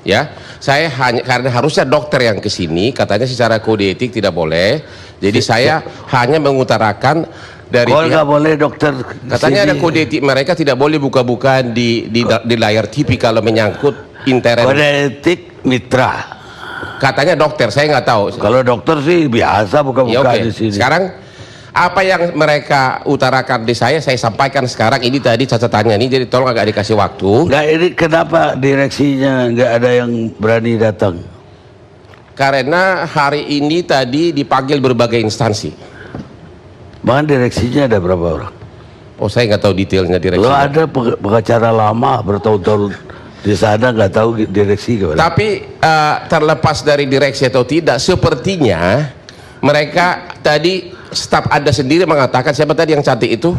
Ya, saya hanya karena harusnya dokter yang ke sini, katanya secara kode etik tidak boleh. Jadi saya hanya mengutarakan dari nggak boleh dokter. Katanya ada kode etik mereka tidak boleh buka-bukaan di layar TV kalau menyangkut intern. Kode etik mitra. Katanya dokter, saya nggak tahu. Kalau dokter sih biasa buka-buka di sini. Sekarang apa yang mereka utarakan di saya sampaikan sekarang. Ini tadi catatannya nih, jadi tolong agak dikasih waktu. Nggak, ini kenapa direksinya nggak ada yang berani datang? Karena hari ini tadi dipanggil berbagai instansi. Bahkan direksinya ada berapa orang? Oh, saya nggak tahu detailnya direksi. Lo ada pengacara lama bertahun-tahun di sana, nggak tahu direksi gimana? Tapi terlepas dari direksi atau tidak, sepertinya mereka tadi staf Anda sendiri mengatakan, siapa tadi yang cantik itu?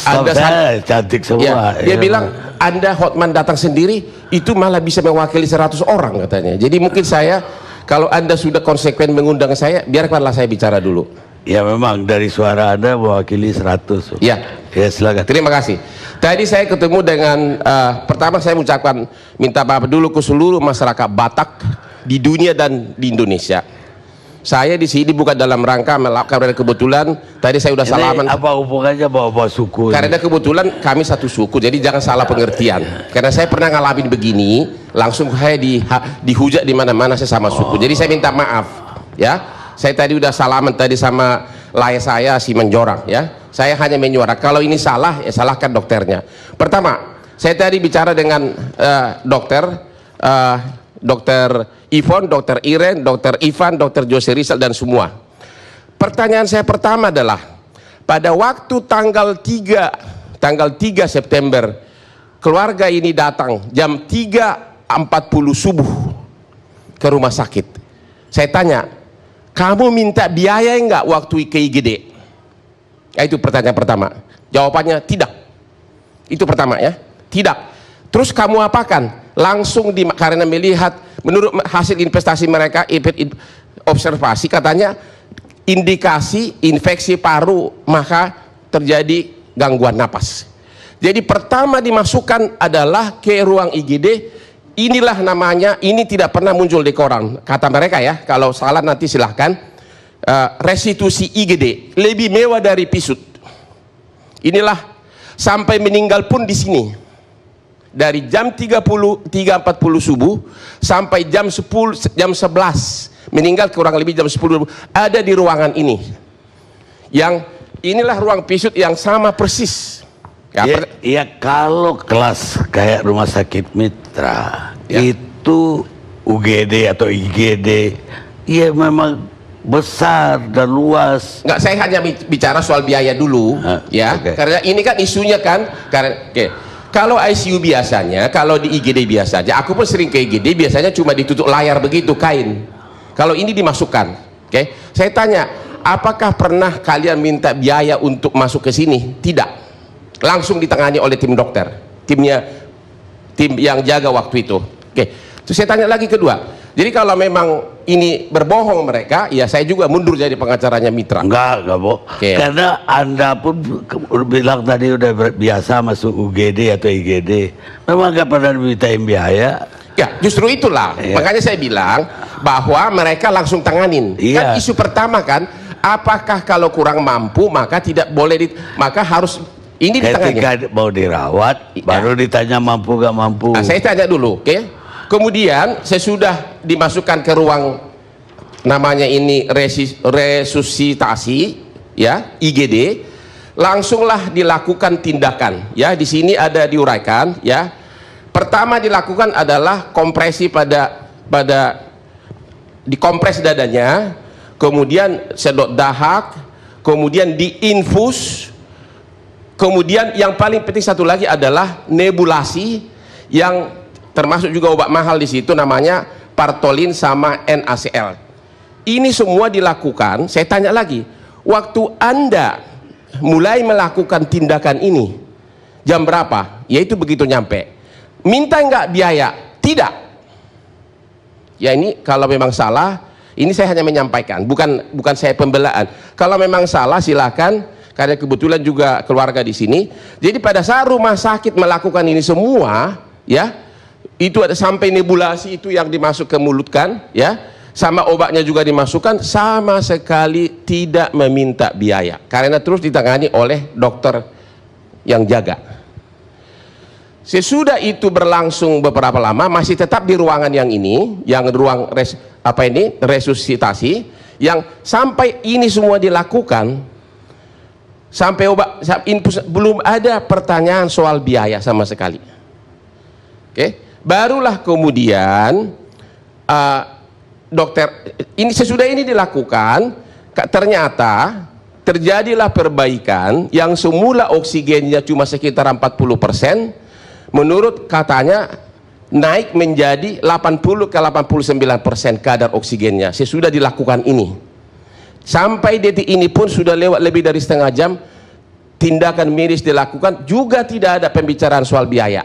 Anda cantik semua. Ya, dia bilang Anda Hotman datang sendiri itu malah bisa mewakili 100 orang katanya. Jadi mungkin saya, kalau Anda sudah konsekuen mengundang saya, biarkanlah saya bicara dulu. Ya memang dari suara Anda mewakili 100. Ya, silakan. Terima kasih. Tadi saya ketemu dengan pertama saya mengucapkan minta maaf dulu ke seluruh masyarakat Batak di dunia dan di Indonesia. Saya di sini bukan dalam rangka melakukan, karena kebetulan tadi saya udah salaman. Apa hubungannya bawa suku? Karena kebetulan kami satu suku, jadi jangan salah pengertian. Karena saya pernah ngalamin begini, langsung saya dihujat di mana-mana saya sama suku. Jadi saya minta maaf, ya. Saya tadi udah salaman tadi sama layar saya si Menjorang, ya. Saya hanya menyuarakan. Kalau ini salah, ya salahkan dokternya. Pertama, saya tadi bicara dengan dokter Ivon, dokter Iren, dokter Ivan, dokter Jose Rizal dan semua. Pertanyaan saya pertama adalah, pada waktu tanggal 3 September keluarga ini datang jam 3.40 subuh ke rumah sakit. Saya tanya, kamu minta biaya enggak waktu ke IGD? Ya, itu pertanyaan pertama. Jawabannya tidak. Itu pertama, ya, tidak. Terus kamu apakan? Langsung karena melihat menurut hasil investasi mereka, observasi katanya indikasi infeksi paru, maka terjadi gangguan napas. Jadi pertama dimasukkan adalah ke ruang IGD. Inilah namanya, ini tidak pernah muncul di koran kata mereka, ya. Kalau salah nanti silahkan. Restitusi IGD lebih mewah dari pisut. Inilah sampai meninggal pun di sini. Dari jam 3.40 subuh sampai jam 11 meninggal, kurang lebih jam 10 ada di ruangan ini. Yang inilah ruang pisut yang sama persis. Ya, kalau kelas kayak rumah sakit mitra, ya, itu UGD atau IGD, ya memang besar dan luas. Enggak, saya hanya bicara soal biaya dulu, ya. Karena ini kan isunya kan, karena kalau ICU biasanya, kalau di IGD biasanya, aku pun sering ke IGD, biasanya cuma ditutup layar begitu, kain. Kalau ini dimasukkan, saya tanya, apakah pernah kalian minta biaya untuk masuk ke sini? Tidak, langsung ditangani oleh tim dokter, tim yang jaga waktu itu. Terus saya tanya lagi kedua, jadi kalau memang ini berbohong mereka, ya saya juga mundur jadi pengacaranya mitra. Enggak bohong. Karena Anda pun bilang tadi udah biasa masuk UGD atau IGD, memang nggak pernah dimintain biaya. Ya, justru itulah, makanya saya bilang bahwa mereka langsung tanganin. Kan isu pertama kan, apakah kalau kurang mampu maka tidak boleh maka harus ini ditangani. Ketika mau dirawat, baru ditanya mampu gak mampu. Nah, saya tanya dulu, kemudian sesudah dimasukkan ke ruang namanya ini resusitasi, ya, IGD, langsunglah dilakukan tindakan, ya. Di sini ada diuraikan, ya. Pertama dilakukan adalah kompresi dikompres dadanya, kemudian sedot dahak, kemudian diinfus, kemudian yang paling penting satu lagi adalah nebulasi, yang termasuk juga obat mahal di situ namanya Partolin sama NaCl. Ini semua dilakukan. Saya tanya lagi, waktu Anda mulai melakukan tindakan ini jam berapa? Yaitu begitu nyampe. Minta nggak biaya? Tidak. Ya, ini kalau memang salah, ini saya hanya menyampaikan, bukan saya pembelaan. Kalau memang salah silakan, karena kebetulan juga keluarga di sini. Jadi pada saat rumah sakit melakukan ini semua, ya, itu ada sampai nebulasi itu yang dimasuk ke mulut kan, ya, sama obatnya juga dimasukkan, sama sekali tidak meminta biaya karena terus ditangani oleh dokter yang jaga. Sesudah itu berlangsung beberapa lama, masih tetap di ruangan yang ini, yang ruang resusitasi, yang sampai ini semua dilakukan, sampai obat infus, belum ada pertanyaan soal biaya sama sekali. Oke, barulah kemudian dokter ini, sesudah ini dilakukan, ternyata terjadilah perbaikan yang semula oksigennya cuma sekitar 40%, menurut katanya naik menjadi 80 ke 89% kadar oksigennya sesudah dilakukan ini. Sampai detik ini pun sudah lewat lebih dari setengah jam, tindakan medis dilakukan, juga tidak ada pembicaraan soal biaya.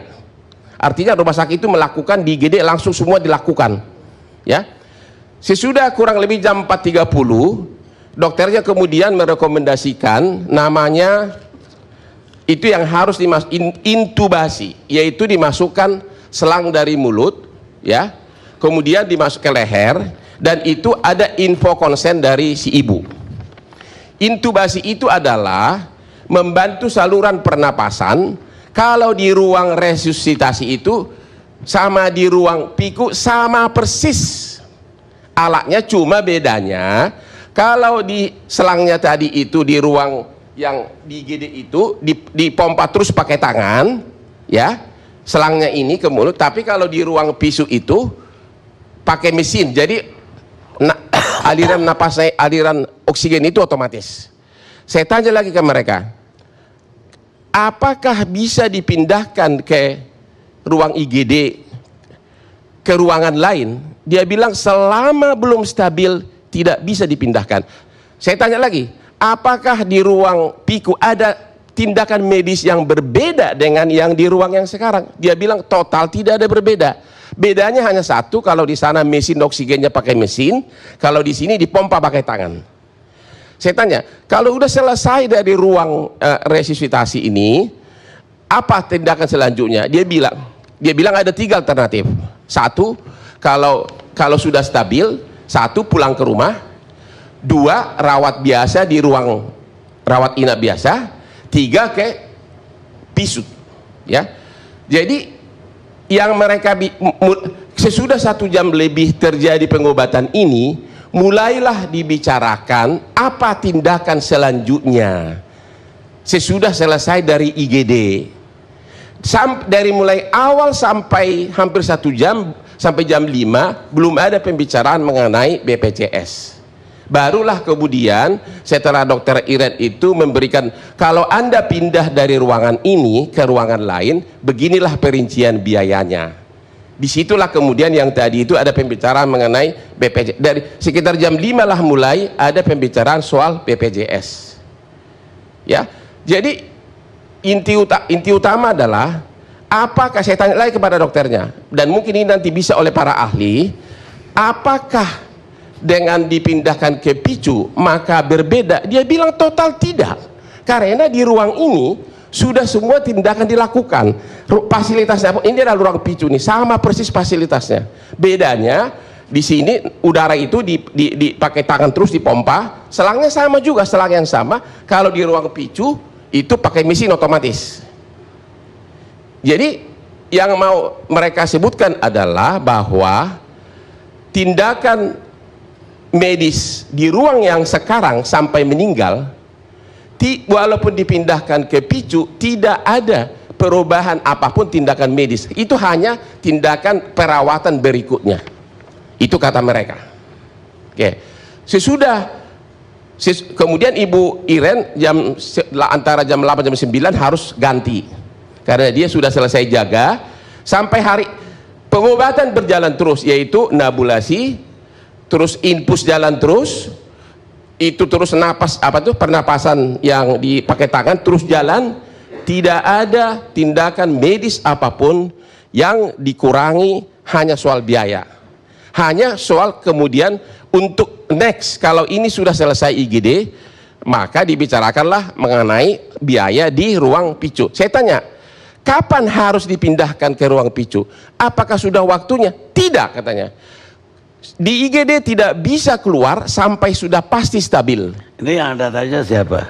Artinya rumah sakit itu melakukan di IGD langsung semua dilakukan, ya. Sesudah kurang lebih jam 4.30, dokternya kemudian merekomendasikan namanya itu yang harus intubasi, yaitu dimasukkan selang dari mulut, ya, kemudian dimasuk ke leher, dan itu ada info konsen dari si ibu. Intubasi itu adalah membantu saluran pernapasan. Kalau di ruang resusitasi itu sama di ruang PICU sama persis alatnya, cuma bedanya kalau di selangnya tadi itu di ruang yang di IGD itu dipompa terus pakai tangan, ya, selangnya ini ke mulut, tapi kalau di ruang PICU itu pakai mesin, jadi aliran napasnya, aliran oksigen itu otomatis. Saya tanya lagi ke mereka, apakah bisa dipindahkan ke ruang IGD ke ruangan lain? Dia bilang selama belum stabil tidak bisa dipindahkan. Saya tanya lagi, apakah di ruang PICU ada tindakan medis yang berbeda dengan yang di ruang yang sekarang? Dia bilang total tidak ada berbeda. Bedanya hanya satu, kalau di sana mesin oksigennya pakai mesin, kalau di sini dipompa pakai tangan. Saya tanya, kalau udah selesai dari ruang resusitasi ini, apa tindakan selanjutnya? Dia bilang ada 3 alternatif. Satu, kalau sudah stabil, satu pulang ke rumah, 2 rawat biasa di ruang rawat inap biasa, 3 ke PICU, ya. Jadi yang mereka sesudah 1 jam lebih terjadi pengobatan ini, mulailah dibicarakan apa tindakan selanjutnya sesudah selesai dari IGD. Dari mulai awal sampai hampir 1 jam, sampai jam 5 belum ada pembicaraan mengenai BPJS. Barulah kemudian setelah dokter Iren itu memberikan, kalau Anda pindah dari ruangan ini ke ruangan lain, beginilah perincian biayanya. Disitulah kemudian yang tadi itu ada pembicaraan mengenai BPJS. Dari sekitar jam 5 lah mulai ada pembicaraan soal BPJS, ya. Jadi inti utama adalah, apakah, saya tanya lagi kepada dokternya, dan mungkin ini nanti bisa oleh para ahli, apakah dengan dipindahkan ke PICU maka berbeda? Dia bilang total tidak, karena di ruang ini sudah semua tindakan dilakukan. Fasilitasnya ini adalah ruang PICU nih, sama persis fasilitasnya. Bedanya di sini udara itu dipakai tangan terus dipompa, selangnya sama juga, selang yang sama. Kalau di ruang PICU itu pakai mesin otomatis. Jadi yang mau mereka sebutkan adalah bahwa tindakan medis di ruang yang sekarang sampai meninggal, walaupun dipindahkan ke PICU, tidak ada perubahan apapun tindakan medis. Itu hanya tindakan perawatan berikutnya. Itu kata mereka. Oke. Kemudian Ibu Iren antara jam 8 jam 9 harus ganti, karena dia sudah selesai jaga sampai hari pengobatan berjalan terus, yaitu nabulasi, terus infus jalan terus, itu terus pernapasan yang dipakai tangan terus jalan, tidak ada tindakan medis apapun yang dikurangi, hanya soal biaya, hanya soal kemudian untuk next, kalau ini sudah selesai IGD, maka dibicarakanlah mengenai biaya di ruang PICU. Saya tanya, Kapan harus dipindahkan ke ruang picu? Apakah sudah waktunya? Tidak, katanya. Di IGD tidak bisa keluar sampai sudah pasti stabil. Ini yang Anda tanya siapa?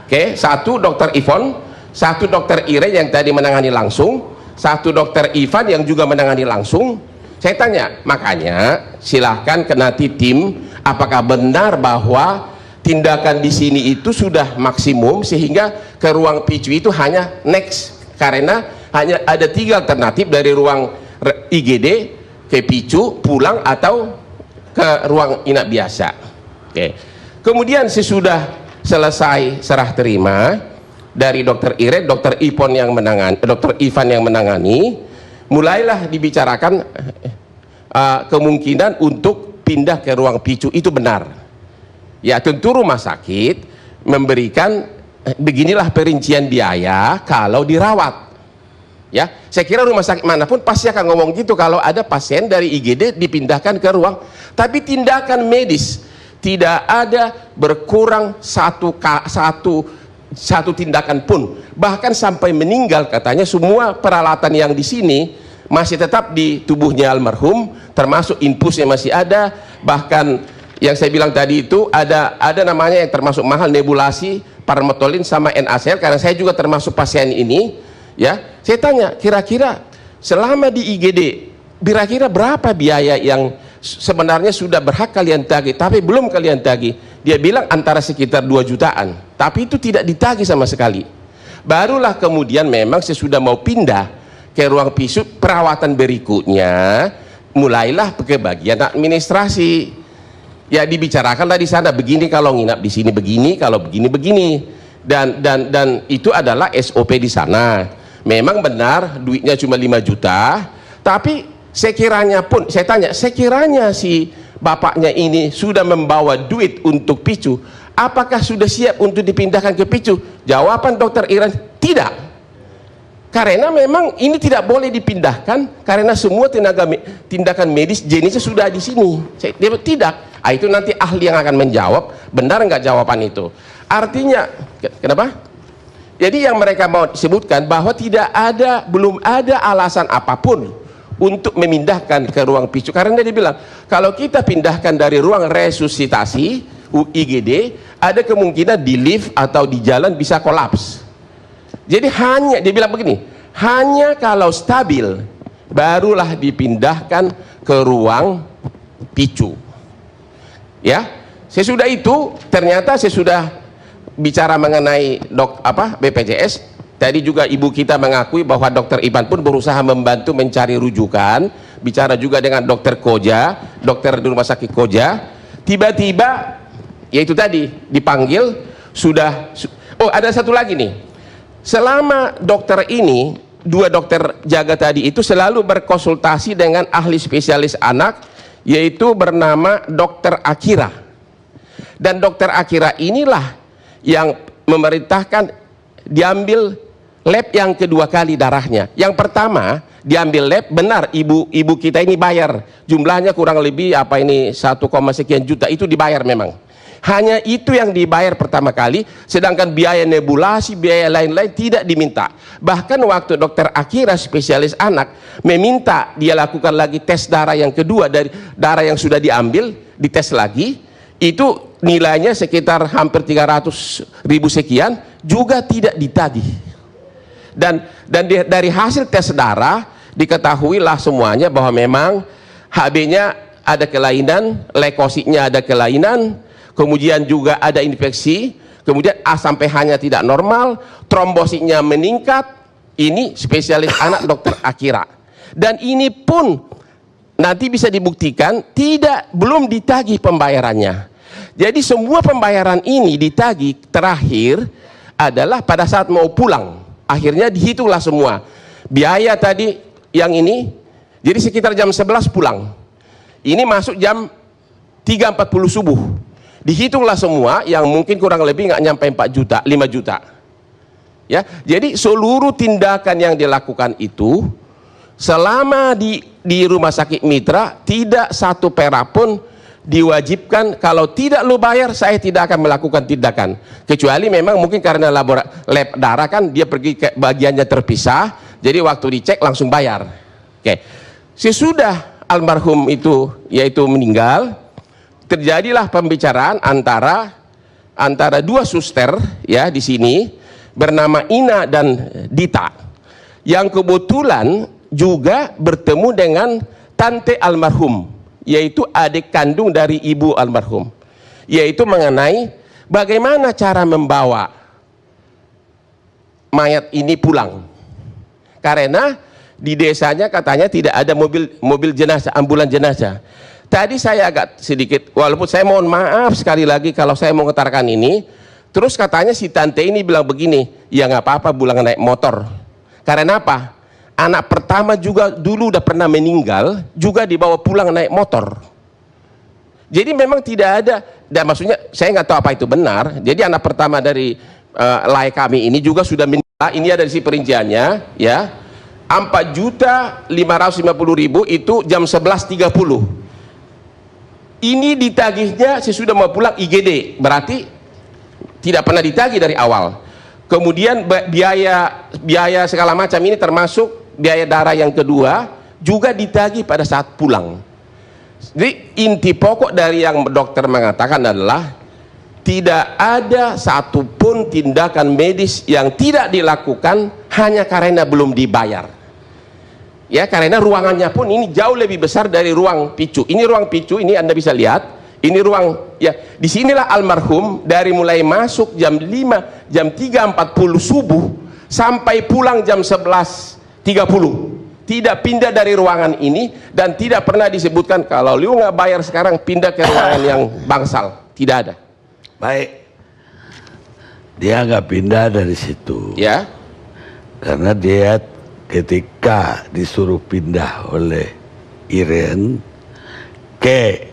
Oke, satu dokter Ivon, satu dokter Ire yang tadi menangani langsung, satu dokter Ivan yang juga menangani langsung. Saya tanya, makanya silahkan ke nanti tim, apakah benar bahwa tindakan di sini itu sudah maksimum sehingga ke ruang picu itu hanya next, karena hanya ada 3 alternatif dari ruang IGD ke picu, pulang atau ke ruang inap biasa. Oke. Kemudian sesudah selesai serah terima dari dokter Ire, dokter Ivan yang menangani, mulailah dibicarakan kemungkinan untuk pindah ke ruang picu. Itu benar. Ya, tentu rumah sakit memberikan beginilah perincian biaya kalau dirawat. Ya, saya kira rumah sakit manapun pasti akan ngomong gitu kalau ada pasien dari IGD dipindahkan ke ruang. Tapi tindakan medis tidak ada berkurang satu tindakan pun. Bahkan sampai meninggal katanya semua peralatan yang di sini masih tetap di tubuhnya almarhum, termasuk infusnya masih ada. Bahkan yang saya bilang tadi itu ada namanya yang termasuk mahal, nebulasi, parmetolin sama NaCl, karena saya juga termasuk pasien ini. Ya, saya tanya kira-kira selama di IGD kira-kira berapa biaya yang sebenarnya sudah berhak kalian tagih tapi belum kalian tagih? Dia bilang antara sekitar 2 jutaan, tapi itu tidak ditagih sama sekali. Barulah kemudian memang sesudah mau pindah ke ruang pisu, perawatan berikutnya mulailah ke bagian administrasi. Ya, dibicarakanlah di sana, begini kalau nginap di sini, begini kalau begini, dan itu adalah SOP di sana. Memang benar duitnya cuma 5 juta, tapi sekiranya pun saya tanya, sekiranya si bapaknya ini sudah membawa duit untuk picu, apakah sudah siap untuk dipindahkan ke picu? Jawaban dokter Iran, tidak. Karena memang ini tidak boleh dipindahkan karena semua tindakan medis jenisnya sudah di sini. Dia tidak. Itu nanti ahli yang akan menjawab benar nggak jawaban itu. Artinya kenapa? Jadi yang mereka mau sebutkan bahwa belum ada alasan apapun untuk memindahkan ke ruang picu, karena dia bilang kalau kita pindahkan dari ruang resusitasi IGD ada kemungkinan di lift atau di jalan bisa kolaps. Jadi hanya dia bilang begini, hanya kalau stabil barulah dipindahkan ke ruang picu. Ya, sesudah itu ternyata saya sudah bicara mengenai BPJS. Tadi juga ibu kita mengakui bahwa dokter Ivan pun berusaha membantu mencari rujukan, bicara juga dengan dokter Koja, dokter di rumah sakit Koja. Tiba-tiba yaitu tadi dipanggil ada satu lagi nih. Selama dokter ini, 2 dokter jaga tadi itu selalu berkonsultasi dengan ahli spesialis anak, yaitu bernama dokter Akira. Dan dokter Akira inilah yang memerintahkan diambil lab yang kedua kali darahnya. Yang pertama diambil lab, benar ibu kita ini bayar, jumlahnya kurang lebih 1, sekian juta, itu dibayar memang. Hanya itu yang dibayar pertama kali, sedangkan biaya nebulasi, biaya lain-lain tidak diminta. Bahkan waktu dokter Akira spesialis anak meminta dia lakukan lagi tes darah yang kedua dari darah yang sudah diambil, dites lagi, itu nilainya sekitar hampir 300.000 sekian, juga tidak ditagih. Dan dari hasil tes darah diketahuilah semuanya bahwa memang HB-nya ada kelainan, leukositnya ada kelainan, kemudian juga ada infeksi, kemudian A sampai H-nya tidak normal, trombositnya meningkat. Ini spesialis anak dokter Akira. Dan ini pun nanti bisa dibuktikan belum ditagih pembayarannya. Jadi semua pembayaran ini ditagih terakhir adalah pada saat mau pulang. Akhirnya dihitunglah semua. Biaya tadi yang ini, jadi sekitar jam 11 pulang. Ini masuk jam 3.40 subuh. Dihitunglah semua yang mungkin kurang lebih nggak nyampe 4 juta, 5 juta. Ya, jadi seluruh tindakan yang dilakukan itu selama di rumah sakit mitra tidak satu perak pun diwajibkan kalau tidak lu bayar saya tidak akan melakukan tindakan, kecuali memang mungkin karena lab darah kan dia pergi ke bagiannya terpisah, jadi waktu dicek langsung bayar. Oke, sesudah almarhum itu yaitu meninggal, terjadilah pembicaraan antara dua suster ya di sini bernama Ina dan Dita, yang kebetulan juga bertemu dengan tante almarhum, yaitu adik kandung dari ibu almarhum, yaitu mengenai bagaimana cara membawa mayat ini pulang, karena di desanya katanya tidak ada mobil jenazah, ambulan jenazah. Tadi saya agak sedikit, walaupun saya mohon maaf sekali lagi kalau saya mau ngetarkan ini, terus katanya si tante ini bilang begini, ya nggak apa-apa pulang naik motor, karena apa? Anak pertama juga dulu udah pernah meninggal, juga dibawa pulang naik motor. Jadi memang tidak ada, dan maksudnya saya nggak tahu apa itu benar. Jadi anak pertama dari lai kami ini juga sudah meninggal. Ini ada di si perinciannya, ya. 4.550.000 itu jam 11.30. Ini ditagihnya sesudah mau pulang IGD, berarti tidak pernah ditagih dari awal. Kemudian biaya segala macam ini termasuk biaya darah yang kedua juga ditagih pada saat pulang. Jadi inti pokok dari yang dokter mengatakan adalah tidak ada satupun tindakan medis yang tidak dilakukan hanya karena belum dibayar. Ya, karena ruangannya pun ini jauh lebih besar dari ruang picu. Ini ruang picu, ini Anda bisa lihat. Ini ruang, ya, disinilah almarhum dari mulai masuk jam 5, jam 3.40 subuh sampai pulang jam 11.30. Tidak pindah dari ruangan ini, dan tidak pernah disebutkan kalau lu nggak bayar sekarang pindah ke ruangan yang bangsal. Tidak ada. Baik, dia nggak pindah dari situ. Ya. Karena dia ketika disuruh pindah oleh Iren ke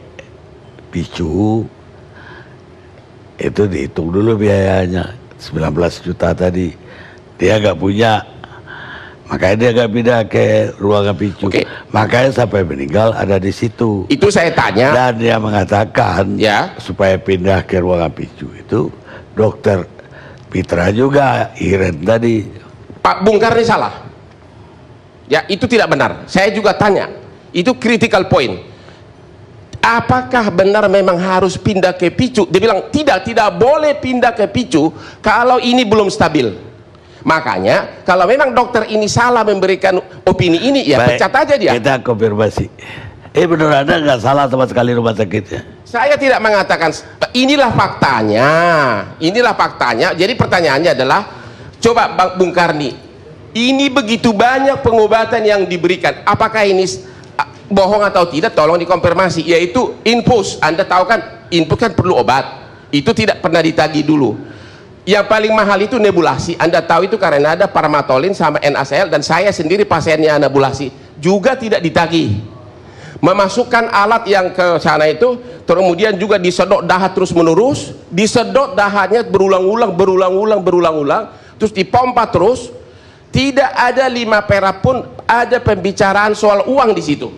picu, itu dihitung dulu biayanya 19 juta tadi, dia nggak punya, makanya dia nggak pindah ke ruangan picu. Makanya sampai meninggal ada di situ. Itu saya tanya, dan dia mengatakan ya, supaya pindah ke ruangan picu itu dokter Pitra juga Iren tadi. Pak Bung Karni salah. Ya, itu tidak benar. Saya juga tanya, itu critical point. Apakah benar memang harus pindah ke picu? Dia bilang tidak boleh pindah ke picu kalau ini belum stabil. Makanya kalau memang dokter ini salah memberikan opini ini, ya baik, pecat aja dia. Kita konfirmasi. Benar ada nggak salah sama sekali rumah sakitnya? Saya tidak mengatakan, inilah faktanya. Inilah faktanya. Jadi pertanyaannya adalah, coba Bang Bung Karni, ini begitu banyak pengobatan yang diberikan, apakah ini bohong atau tidak? Tolong dikonfirmasi. Yaitu infus, Anda tahu kan infus kan perlu obat, itu tidak pernah ditagih dulu. Yang paling mahal itu nebulasi, Anda tahu itu karena ada Parmatolin sama NaCl, dan saya sendiri pasiennya nebulasi juga tidak ditagih. Memasukkan alat yang ke sana itu, kemudian juga disedot dahak terus menerus, disedot dahaknya berulang-ulang, terus dipompa terus. Tidak ada 5 perak pun ada pembicaraan soal uang di situ.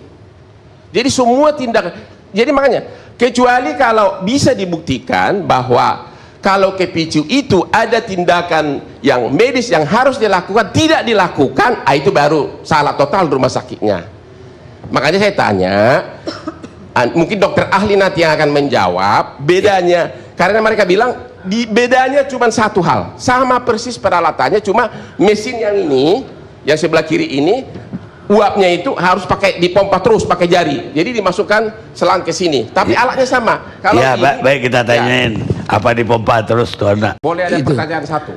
Jadi semua tindakan, jadi makanya kecuali kalau bisa dibuktikan bahwa kalau ke picu itu ada tindakan yang medis yang harus dilakukan tidak dilakukan, itu baru salah total rumah sakitnya. Makanya saya tanya, mungkin dokter ahli nanti yang akan menjawab bedanya, karena mereka bilang bedanya cuma satu hal, sama persis peralatannya, cuma mesin yang ini yang sebelah kiri ini uapnya itu harus pakai dipompa terus pakai jari, jadi dimasukkan selang ke sini, tapi alatnya sama. Kalau ya, ini, baik kita tanyain apa dipompa terus tuh anak. Boleh ada pertanyaan satu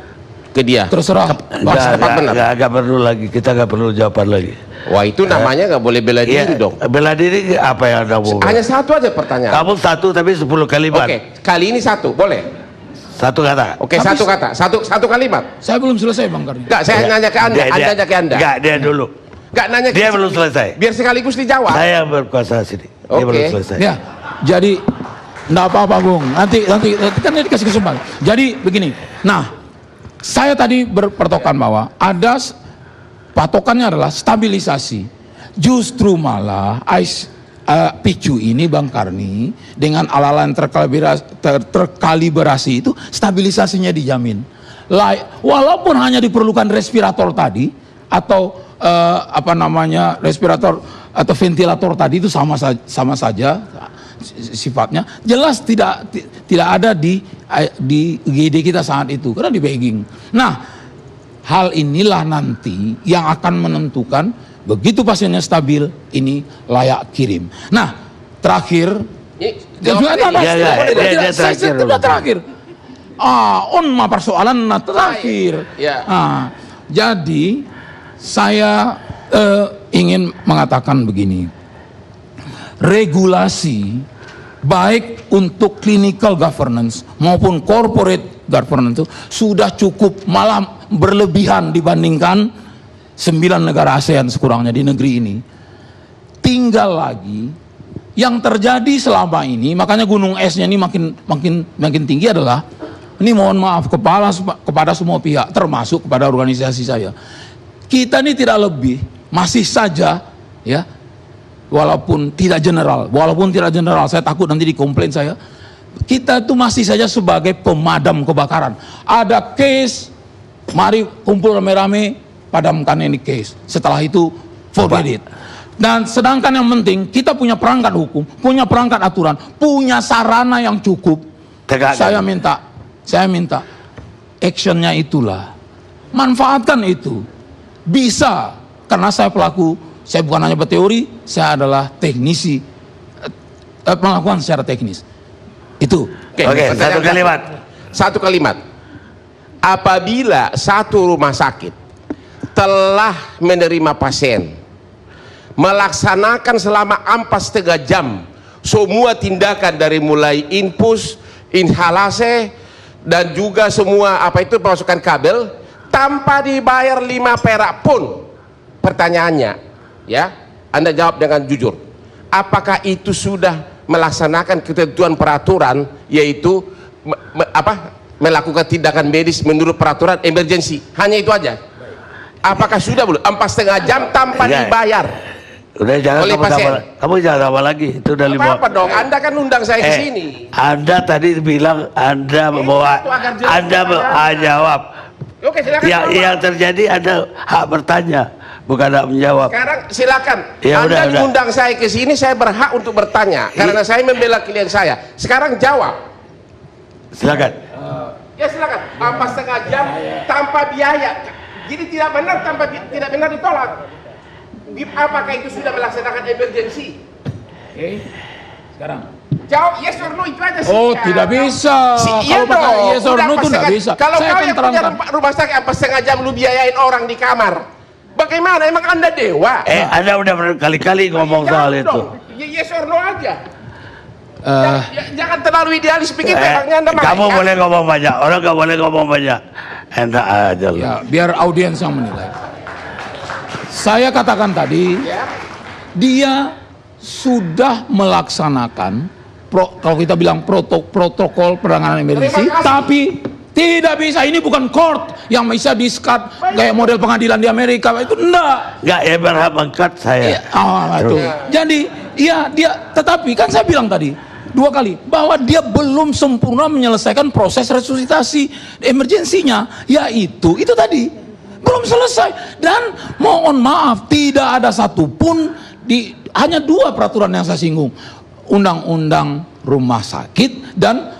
ke dia? Terserah. Nggak perlu lagi, kita nggak perlu jawaban lagi. Wah, itu namanya nggak boleh bela diri dong. Bela diri apa yang Anda mau? Hanya satu aja pertanyaan. Kamu satu tapi 10 kalimat. Oke, kali ini satu, boleh? Satu kata. Oke, satu kata, satu kalimat. Saya belum selesai Bang Karni. Enggak, saya nanya ke Anda, Anda nanya ke Anda. Enggak, dia dulu. Enggak nanya ke dia belum selesai. Biar sekaligus dijawab. Saya berkuasa sini. Dia belum selesai. Ya, jadi enggak apa-apa Bung. Nanti kan dia dikasih kesempatan. Jadi begini. Nah, saya tadi berpatokan bahwa patokannya adalah stabilisasi. Justru malah picu ini Bang Karni dengan alat-alat yang terkalibrasi itu stabilisasinya dijamin. Walaupun hanya diperlukan respirator tadi atau respirator atau ventilator tadi itu sama saja sifatnya, jelas tidak ada di IGD kita saat itu karena di Beijing. Nah, hal inilah nanti yang akan menentukan begitu pasiennya stabil ini layak kirim. Nah, terakhir terakhir. Persoalan terakhir. Jadi saya ingin mengatakan begini. Regulasi baik untuk clinical governance maupun corporate governance itu sudah cukup malah berlebihan dibandingkan 9 negara ASEAN sekurangnya di negeri ini. Tinggal lagi yang terjadi selama ini, makanya gunung esnya ini makin tinggi adalah, ini mohon maaf kepada semua pihak termasuk kepada organisasi saya. Kita ini tidak lebih, masih saja ya, walaupun tidak general, saya takut nanti dikomplain saya. Kita itu masih saja sebagai pemadam kebakaran. Ada case, mari kumpul rame-rame padamkan ini case. Setelah itu forget it. Dan sedangkan yang penting kita punya perangkat hukum, punya perangkat aturan, punya sarana yang cukup. Saya minta actionnya itulah, manfaatkan itu. Bisa, karena saya pelaku, saya bukan hanya berteori, saya adalah teknisi, melakukan secara teknis. Itu. Oke, satu kalimat. Apabila satu rumah sakit telah menerima pasien, melaksanakan selama 4,5 jam semua tindakan dari mulai infus, inhalase, dan juga semua pemasukan kabel tanpa dibayar 5 perak pun, pertanyaannya ya, Anda jawab dengan jujur, apakah itu sudah melaksanakan ketentuan peraturan, yaitu melakukan tindakan medis menurut peraturan emergensi? Hanya itu aja. Apakah sudah belum 4,5 jam tanpa dibayar? Udah, jangan kamu jangan apa lagi. Itu udah 5. Apa dong? Anda kan undang saya ke sini. Anda tadi bilang Anda membawa, Anda jawab. Oke, silakan. Yang terjadi Anda hak bertanya, bukan hak menjawab. Sekarang silakan. Ya, Anda udah. undang saya ke sini, saya berhak untuk bertanya karena saya membela klien saya. Sekarang jawab. Silakan. Ya silakan. 4,5 jam tanpa biaya. Jadi tidak benar ditolak. Apakah itu sudah melaksanakan emergency? Oke. Sekarang jawab yes or no, itu aja sih. Oh, tidak bisa. Iya dong. Yes or no itu tidak bisa. Kalau saya kau yang punya rumah sakit 4,5 jam lu biayain orang di kamar, bagaimana? Emang Anda dewa? Anda udah berkali-kali ngomong soal itu. Yes or no aja. Jangan terlalu idealis pikir Anda kamu boleh ngomong banyak, orang nggak boleh ngomong banyak. Enak aja loh. Ya, biar audiens yang menilai. Saya katakan tadi, dia sudah melaksanakan kalau kita bilang protokol penanganan emergensi, tapi tidak bisa. Ini bukan court yang bisa di-cut kayak model pengadilan di Amerika, itu enggak. Enggak, ya berhak meng-cut saya. Itu. Jadi, dia tetapi kan saya bilang tadi 2 kali bahwa dia belum sempurna menyelesaikan proses resusitasi emergensinya, yaitu itu tadi belum selesai. Dan mohon maaf, tidak ada satupun hanya 2 peraturan yang saya singgung, undang-undang rumah sakit dan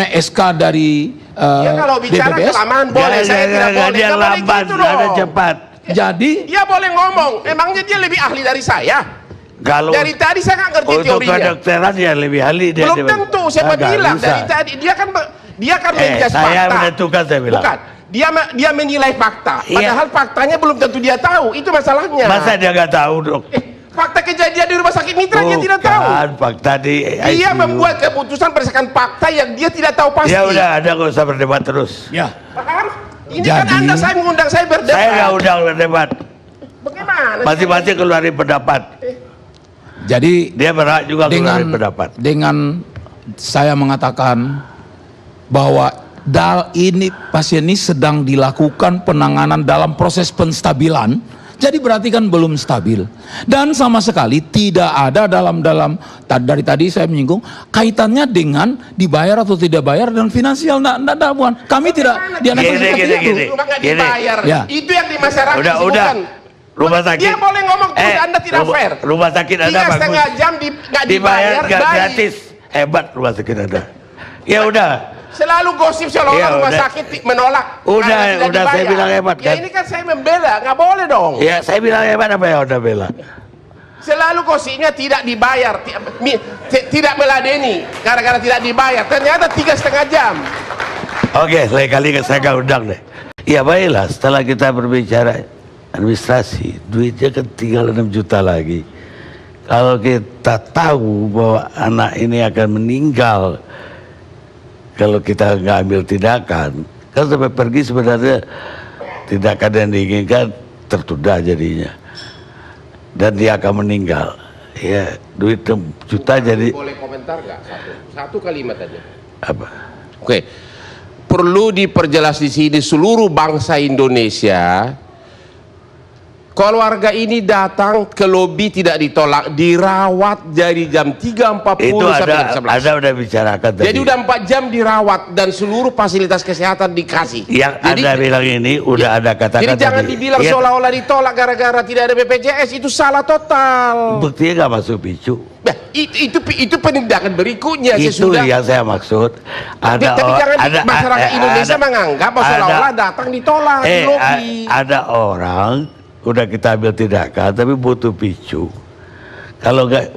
SK dari ya kalau bicara DBBS. kelamaan boleh, saya tidak boleh. Dia lambat, ada cepat. Jadi dia boleh ngomong, emangnya dia lebih ahli dari saya? Kalau dari tadi saya nggak ngerti teorinya. Untuk kedokteran ya lebih ahli dia. Belum tentu, siapa bilang dari tadi dia kan menjelaskan fakta. Saya menentukan, saya bilang. Bukan, dia menilai fakta. Padahal faktanya belum tentu dia tahu. Itu masalahnya. Masa dia nggak tahu, Dok? Fakta kejadian di rumah sakit Mitra dia tidak tahu. Fakta di ICU. Dia membuat keputusan berdasarkan fakta yang dia tidak tahu pasti. Ya udah, Anda nggak usah berdebat terus. ya. Paham? Ini kan saya mengundang saya berdebat. Saya nggak undang berdebat. Bagaimana? Masing-masing keluarin pendapat. Jadi Dia berhak juga keluarin pendapat. Dengan saya mengatakan bahwa pasien ini sedang dilakukan penanganan dalam proses penstabilan, Jadi berarti kan belum stabil. Dan sama sekali tidak ada dari tadi saya menyinggung kaitannya dengan dibayar atau tidak bayar dan finansial. Nggak, bukan. Kami tidak dianalisa seperti itu. Rumah nggak dibayar. Ya. Itu yang di masyarakat Udah. disebutkan. Rumah sakit. Dia boleh ngomong terus, Anda tidak fair. Rumah sakit Anda 3,5 jam nggak dibayar, baik. gratis. Hebat rumah sakit Anda. Ya udah. Selalu gosip seolah-olah rumah sakit menolak. Udah saya bilang hebat Ya kan. ini kan saya membela, nggak boleh dong. Ya saya bilang hebat apa ya udah bela. Selalu gosipnya tidak dibayar, tidak meladeni gara-gara tidak dibayar. Ternyata 3,5 jam. Oke, lain kali saya akan undang deh. Ya baiklah, setelah kita berbicara administrasi, duitnya kan tinggal 6 juta lagi. Kalau kita tahu bahwa anak ini akan meninggal kalau kita nggak ambil tindakan, kan sampai pergi sebenarnya tindakan yang diinginkan tertunda jadinya, dan dia akan meninggal. Ya, duit 6 juta jadi. Boleh komentar nggak satu kalimat aja? Apa? Oke, perlu diperjelas di sini seluruh bangsa Indonesia. Keluarga ini datang ke lobi tidak ditolak, dirawat dari jam 3.40 Itu sampai jam 11. ada udah bicarakan tadi. Jadi udah 4 jam dirawat dan seluruh fasilitas kesehatan dikasih. Yang Jadi, Anda bilang ini udah ada katakan. jadi jangan dibilang ya, seolah-olah ditolak gara-gara tidak ada BPJS, itu salah total. buktinya nggak masuk picu. Nah, itu penindakan berikutnya Itu sesudah. yang saya maksud. Tapi jangan masyarakat Indonesia menganggap bahwa seolah-olah datang ditolak di lobi. Ada orang udah kita ambil tindakan tapi butuh picu. Kalau nggak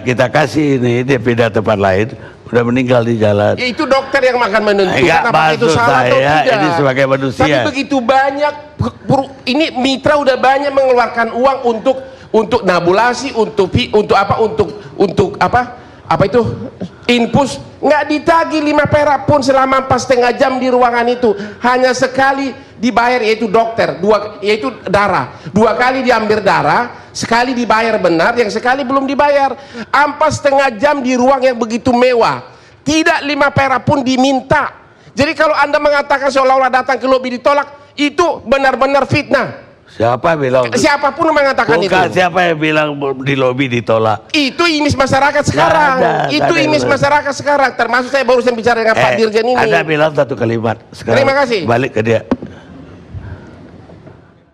kita kasih ini, dia pindah tempat lain, udah meninggal di jalan. Ya, itu dokter yang akan menentukan Enggak, apakah itu maksud salah atau saya tidak. ini sebagai manusia. Tapi begitu banyak, ini mitra udah banyak mengeluarkan uang untuk nabulasi, untuk apa itu infus, nggak ditagih 5 perak pun selama 4,5 jam di ruangan itu. Hanya sekali dibayar, yaitu dokter, yaitu darah. 2 kali diambil darah, sekali dibayar benar, yang sekali belum dibayar. 4,5 jam di ruang yang begitu mewah, tidak 5 perak pun diminta. Jadi kalau Anda mengatakan seolah-olah datang ke lobi ditolak, itu benar-benar fitnah. Siapa bilang? Siapapun yang mengatakan Bukan, itu. siapa yang bilang di lobi ditolak? Itu image masyarakat sekarang. Itu image masyarakat sekarang. Termasuk saya barusan bicara dengan Pak Dirjen ini. Anda bilang satu kalimat. Sekarang Terima kasih. balik ke dia.